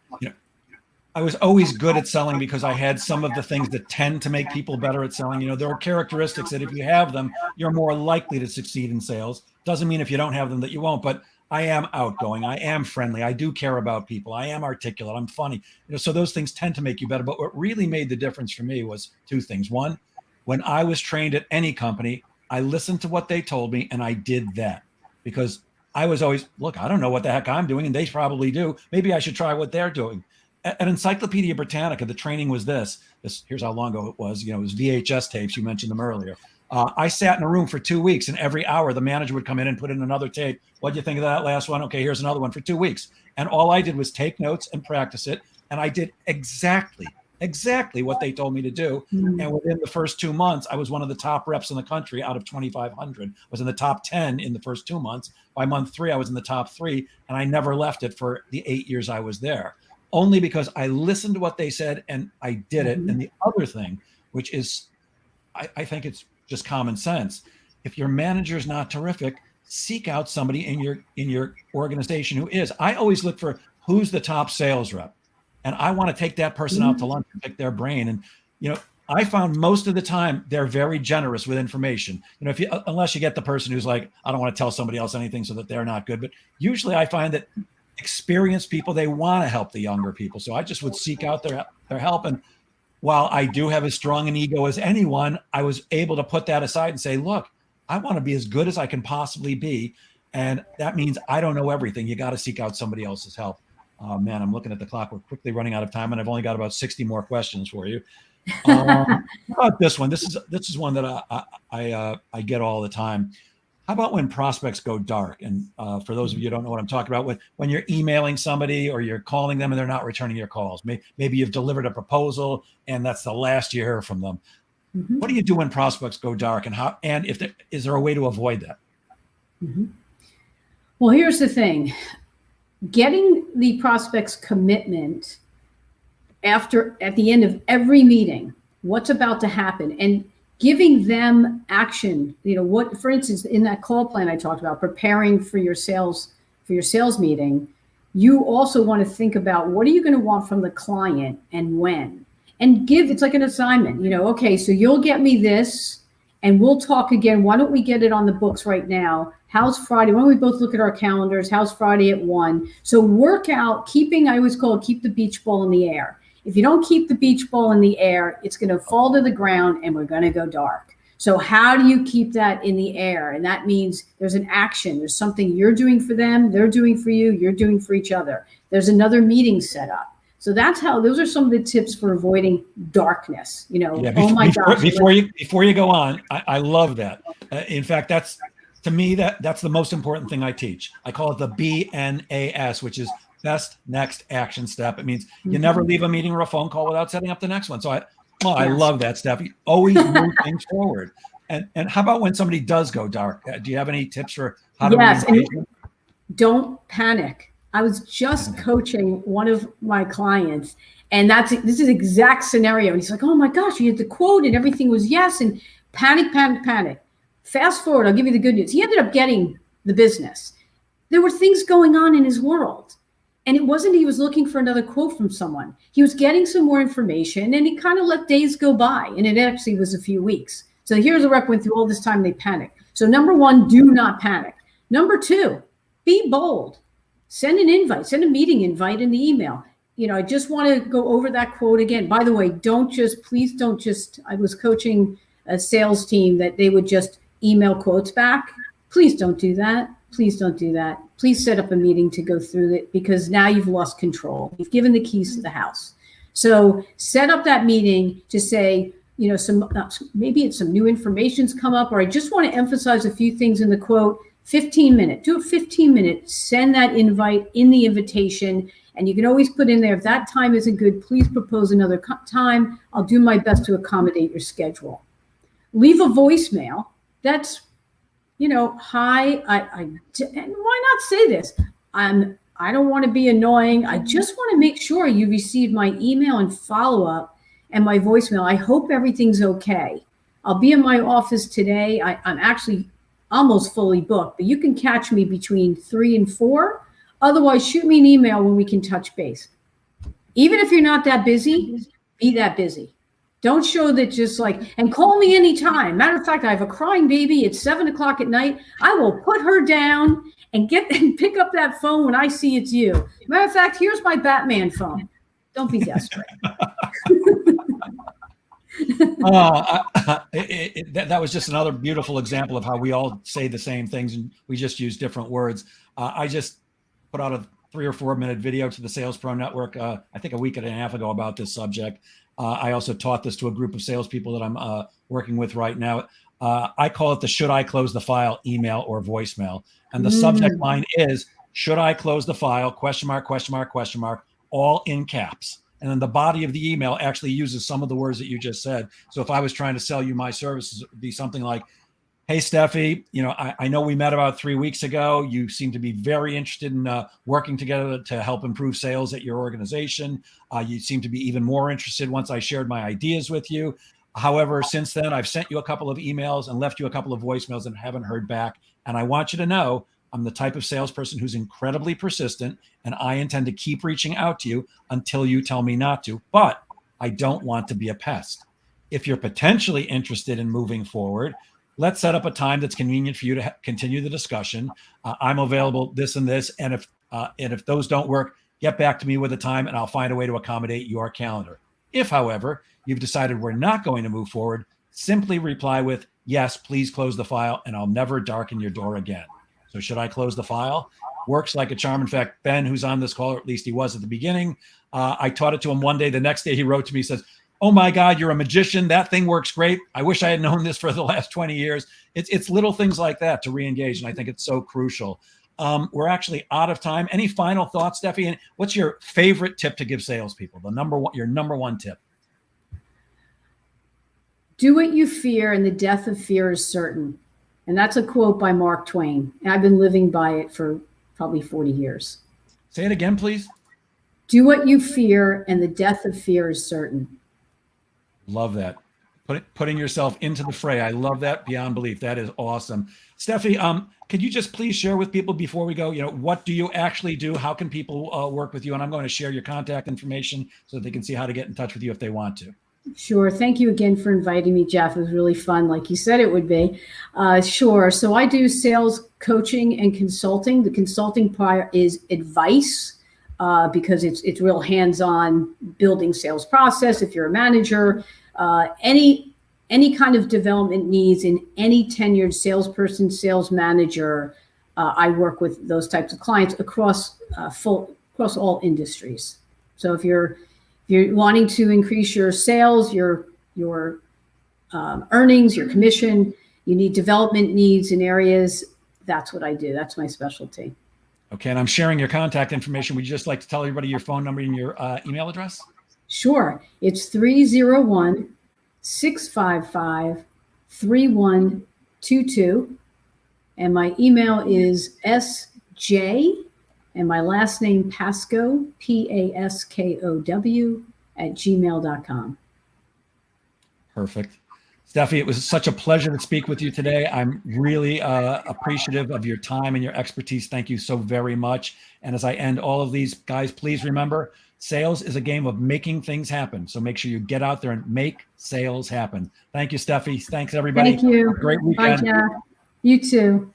I was always good at selling because I had some of the things that tend to make people better at selling. There are characteristics that if you have them, you're more likely to succeed in sales. Doesn't mean if you don't have them that you won't, but I am outgoing. I am friendly. I do care about people. I am articulate. I'm funny. So those things tend to make you better. But what really made the difference for me was two things. One, when I was trained at any company, I listened to what they told me and I did that, because I was always, look, I don't know what the heck I'm doing and they probably do. Maybe I should try what they're doing. At Encyclopedia Britannica, the training was this. Here's how long ago it was. It was VHS tapes. You mentioned them earlier. I sat in a room for 2 weeks, and every hour the manager would come in and put in another tape. What'd you think of that last one? Okay, here's another one for 2 weeks. And all I did was take notes and practice it. And I did exactly what they told me to do. Mm-hmm. And within the first 2 months, I was one of the top reps in the country out of 2,500. I was in the top 10 in the first 2 months. By month 3, I was in the top 3, and I never left it for the 8 years I was there, only because I listened to what they said and I did it. Mm-hmm. And the other thing, which is, I think it's just common sense. If your manager is not terrific, seek out somebody in your organization who is. I always look for who's the top sales rep, and I want to take that person out to lunch and pick their brain. And I found most of the time they're very generous with information. Unless you get the person who's like, I don't want to tell somebody else anything so that they're not good. But usually I find that experienced people, they want to help the younger people. So I just would seek out their help. And while I do have as strong an ego as anyone, I was able to put that aside and say, look, I want to be as good as I can possibly be. And that means I don't know everything. You got to seek out somebody else's help. Man, I'm looking at the clock. We're quickly running out of time, and I've only got about 60 more questions for you. How about this one? This is one that I get all the time. How about when prospects go dark? And for those of you who don't know what I'm talking about, when you're emailing somebody or you're calling them and they're not returning your calls, maybe you've delivered a proposal and that's the last you hear from them. Mm-hmm. What do you do when prospects go dark, and is there a way to avoid that? Mm-hmm. Well, here's the thing. Getting the prospect's commitment at the end of every meeting, what's about to happen, and giving them action. What, for instance, in that call plan I talked about, preparing for your sales meeting, you also want to think about what are you going to want from the client and when, and it's like an assignment. Okay, so you'll get me this and we'll talk again. Why don't we get it on the books right now? How's Friday? Why don't we both look at our calendars? How's Friday at 1? So work out, I always call it keep the beach ball in the air. If you don't keep the beach ball in the air, it's going to fall to the ground and we're going to go dark. So how do you keep that in the air? And that means there's an action. There's something you're doing for them, they're doing for you, you're doing for each other. There's another meeting set up. So those are some of the tips for avoiding darkness. Before you go on, I love that. In fact, that's the most important thing I teach. I call it the BNAS, which is best next action step. It means you never leave a meeting or a phone call without setting up the next one. So I love that, Steffi. Always move things forward. And how about when somebody does go dark? Do you have any tips for how to engage them? Don't panic. I was just coaching one of my clients, and this is exact scenario. And he's like, oh my gosh, you had the quote and everything was yes, and panic. Fast forward, I'll give you the good news. He ended up getting the business. There were things going on in his world. And it wasn't he was looking for another quote from someone. He was getting some more information, and he kind of let days go by. And it actually was a few weeks. So here's a rep went through all this time, they panicked. So number one, do not panic. Number two, be bold. Send an invite, send a meeting invite in the email. I just want to go over that quote again. By the way, please don't just, I was coaching a sales team that they would just email quotes back. Please don't do that. Please don't do that. Please set up a meeting to go through it, because now you've lost control. You've given the keys to the house. So set up that meeting to say, maybe it's some new information's come up, or I just want to emphasize a few things in the quote. 15-minute, do a 15-minute, send that invite in the invitation. And you can always put in there, if that time isn't good, please propose another time. I'll do my best to accommodate your schedule. Leave a voicemail. That's, hi, and why not say this? I don't want to be annoying. I just want to make sure you received my email and follow-up and my voicemail. I hope everything's okay. I'll be in my office today. I'm actually almost fully booked, but you can catch me between 3 and 4. Otherwise, shoot me an email when we can touch base. Even if you're not that busy, be that busy. Don't show that just and call me anytime. Matter of fact, I have a crying baby. It's 7:00 at night. I will put her down and pick up that phone when I see it's you. Matter of fact, here's my Batman phone. Don't be desperate. That was just another beautiful example of how we all say the same things and we just use different words. I just put out a 3 or 4 minute video to the Sales Pro Network, I think a week and a half ago, about this subject. I also taught this to a group of salespeople that I'm working with right now. I call it the should I close the file email or voicemail. And the subject line is, should I close the file, question mark, question mark, question mark, all in caps. And then the body of the email actually uses some of the words that you just said. So if I was trying to sell you my services, it would be something like, hey, Steffi, I know we met about 3 weeks ago. You seem to be very interested in working together to help improve sales at your organization. You seem to be even more interested once I shared my ideas with you. However, since then, I've sent you a couple of emails and left you a couple of voicemails and haven't heard back. And I want you to know I'm the type of salesperson who's incredibly persistent, and I intend to keep reaching out to you until you tell me not to. But I don't want to be a pest. If you're potentially interested in moving forward, let's set up a time that's convenient for you to continue the discussion. I'm available this and this. And if those don't work, get back to me with a time and I'll find a way to accommodate your calendar. If, however, you've decided we're not going to move forward, simply reply with, yes, please close the file, and I'll never darken your door again. So should I close the file? Works like a charm. In fact, Ben, who's on this call, or at least he was at the beginning, I taught it to him one day. The next day he wrote to me, says, oh my God, you're a magician. That thing works great. I wish I had known this for the last 20 years. It's little things like that to re-engage. And I think it's so crucial. We're actually out of time. Any final thoughts, Steffi? And what's your favorite tip to give salespeople? Your number one tip? Do what you fear, and the death of fear is certain. And that's a quote by Mark Twain. And I've been living by it for probably 40 years. Say it again, please. Do what you fear, and the death of fear is certain. Love that. Putting yourself into the fray. I love that beyond belief. That is awesome. Steffi, could you just please share with people before we go, what do you actually do? How can people work with you? And I'm going to share your contact information so that they can see how to get in touch with you if they want to. Sure. Thank you again for inviting me, Jeff. It was really fun, like you said it would be. Sure. So I do sales coaching and consulting. The consulting part is advice because it's real hands-on building sales process. If you're a manager, any kind of development needs in any tenured salesperson, sales manager, I work with those types of clients across all industries. So if you're wanting to increase your sales, your earnings, your commission, you need development needs in areas, that's what I do. That's my specialty. Okay, and I'm sharing your contact information. Would you just like to tell everybody your phone number and your email address? Sure. It's 301-655-3122. And my email is SJ, and my last name, Paskow, Paskow, @gmail.com. Perfect. Steffi, it was such a pleasure to speak with you today. I'm really appreciative of your time and your expertise. Thank you so very much. And as I end all of these, guys, please remember, sales is a game of making things happen. So make sure you get out there and make sales happen. Thank you, Steffi. Thanks, everybody. Thank you. Have a great weekend. Bye, Jeff. You too.